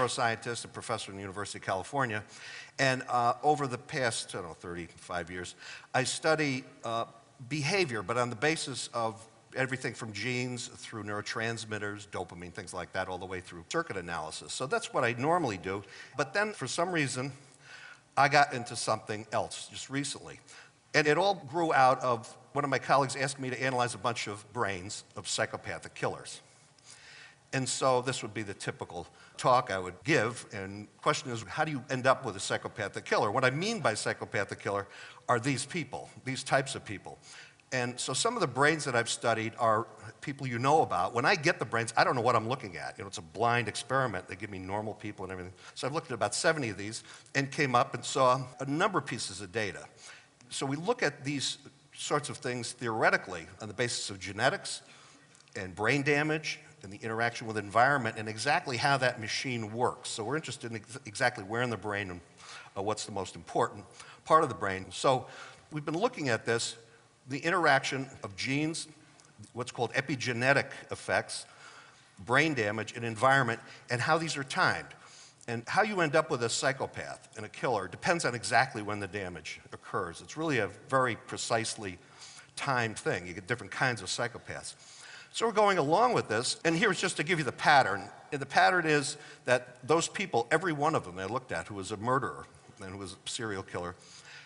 neuroscientist and professor in the University of California. And over the past, I don't know, 35 years, I study behavior, but on the basis of everything from genes through neurotransmitters, dopamine, things like that, all the way through circuit analysis. So that's what I normally do. But then, for some reason, I got into something else just recently. And it all grew out of one of my colleagues asked me to analyze a bunch of brains of psychopathic killers. And so this would be the typical talk I would give. And the question is, how do you end up with a psychopathic killer? What I mean by psychopathic killer are these people, these types of people. And so some of the brains that I've studied are people you know about. When I get the brains, I don't know what I'm looking at. You know, it's a blind experiment. They give me normal people and everything. So I've looked at about 70 of these and came up and saw a number of pieces of data. So we look at these sorts of things theoretically on the basis of genetics and brain damage and the interaction with environment and exactly how that machine works. So we're interested in exactly where in the brain and what's the most important part of the brain. So we've been looking at this, the interaction of genes, what's called epigenetic effects, brain damage, and environment, and how these are timed. And how you end up with a psychopath and a killer depends on exactly when the damage occurs. It's really a very precisely timed thing. You get different kinds of psychopaths. So we're going along with this, and here's just to give you the pattern. And the pattern is that those people, every one of them I looked at who was a murderer and who was a serial killer,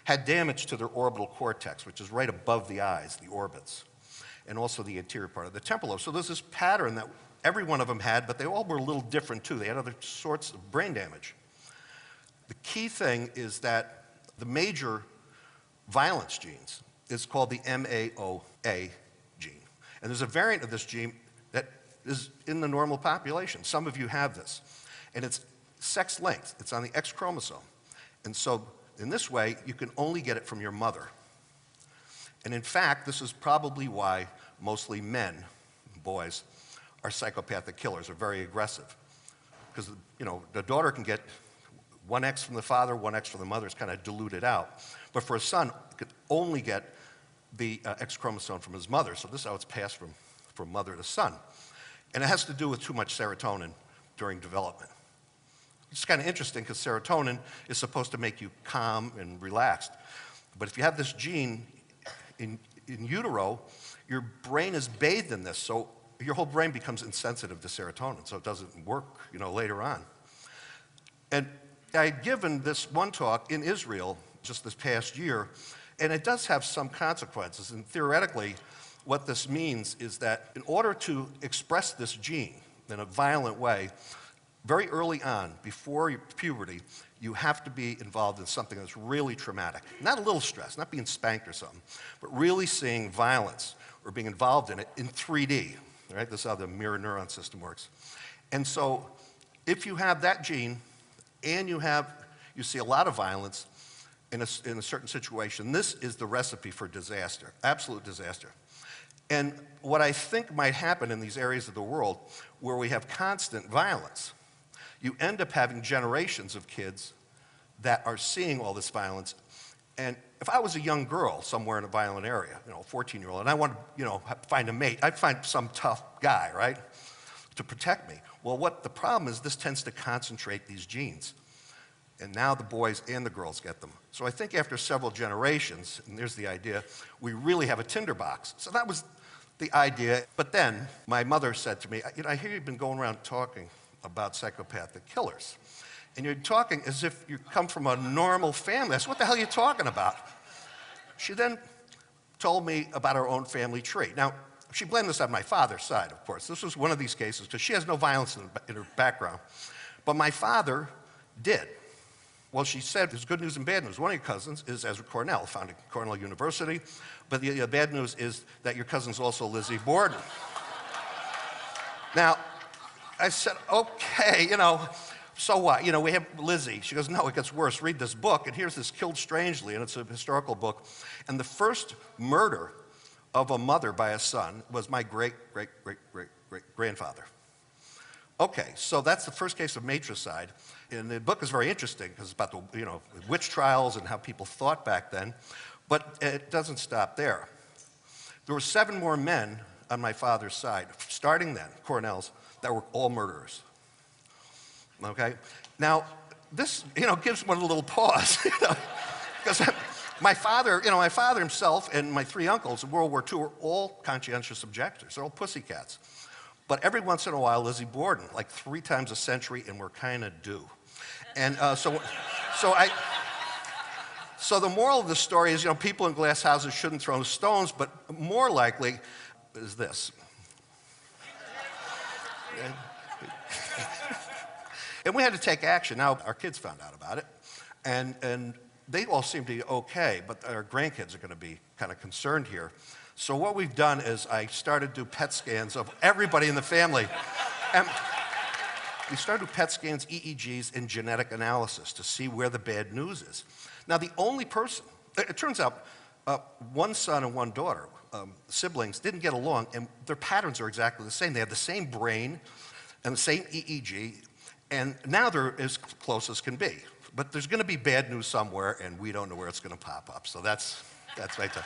had damage to their orbital cortex, which is right above the eyes, the orbits, and also the anterior part of the temporal lobe. So there's this pattern that every one of them had, but they all were a little different too. They had other sorts of brain damage. The key thing is that the major violence genes is called the MAOA gene. And there's a variant of this gene that is in the normal population. Some of you have this. And it's sex-linked. It's on the X chromosome. And so in this way, you can only get it from your mother. And in fact, this is probably why mostly men, boys, are psychopathic killers, are very aggressive. Because, you know, the daughter can get one X from the father, one X from the mother. It's kind of diluted out. But for a son, it could only get the X chromosome from his mother. So this is how it's passed from mother to son. And it has to do with too much serotonin during development. It's kind of interesting because serotonin is supposed to make you calm and relaxed. But if you have this gene in utero, your brain is bathed in this. So your whole brain becomes insensitive to serotonin, so it doesn't work, you know, later on. And I had given this one talk in Israel just this past year, and it does have some consequences. And theoretically, what this means is that in order to express this gene in a violent way, very early on, before puberty, you have to be involved in something that's really traumatic. Not a little stress, not being spanked or something, but really seeing violence or being involved in it in 3D. Right? This is how the mirror neuron system works. And so if you have that gene and you see a lot of violence in a certain situation, this is the recipe for disaster, absolute disaster. And what I think might happen in these areas of the world where we have constant violence, you end up having generations of kids that are seeing all this violence. And if I was a young girl somewhere in a violent area, you know, a 14-year-old, and I want to, you know, find a mate, I'd find some tough guy, right, to protect me. Well, what the problem is, this tends to concentrate these genes. And now the boys and the girls get them. So I think after several generations, and there's the idea, we really have a tinderbox. So that was the idea. But then my mother said to me, you know, I hear you've been going around talking about psychopathic killers. And you're talking as if you come from a normal family. I said, what the hell are you talking about? She then told me about her own family tree. Now, she blamed this on my father's side, of course. This was one of these cases because she has no violence in her background. But my father did. Well, she said there's good news and bad news. One of your cousins is Ezra Cornell, founded Cornell University. But the bad news is that your cousin's also Lizzie Borden. Now, I said, okay, you know, so what? You know, we have Lizzie. She goes, no, it gets worse. Read this book. And here's this Killed Strangely, and it's a historical book. And the first murder of a mother by a son was my great-great-great-great-grandfather. Okay, so that's the first case of matricide. And the book is very interesting because it's about the, you know, witch trials and how people thought back then. But it doesn't stop there. There were 7 more men on my father's side, starting then, Cornell's, that were all murderers. okay? Now, this, gives one a little pause, because my father himself and my three uncles in World War II were all conscientious objectors. They're all pussycats. But every once in a while, Lizzie Borden, like 3 times a century, and we're kind of due. And so the moral of the story is, people in glass houses shouldn't throw stones, but more likely is this. And we had to take action. Now, our kids found out about it, and they all seem to be okay, but our grandkids are going to be kind of concerned here. So what we've done is I started to do PET scans of everybody in the family. And we started to do PET scans, EEGs, and genetic analysis to see where the bad news is. Now, the only person, it turns out, one son and one daughter, siblings, didn't get along, and their patterns are exactly the same. They have the same brain and the same EEG, and now they're as close as can be. But there's going to be bad news somewhere, and we don't know where it's going to pop up. So that's right there.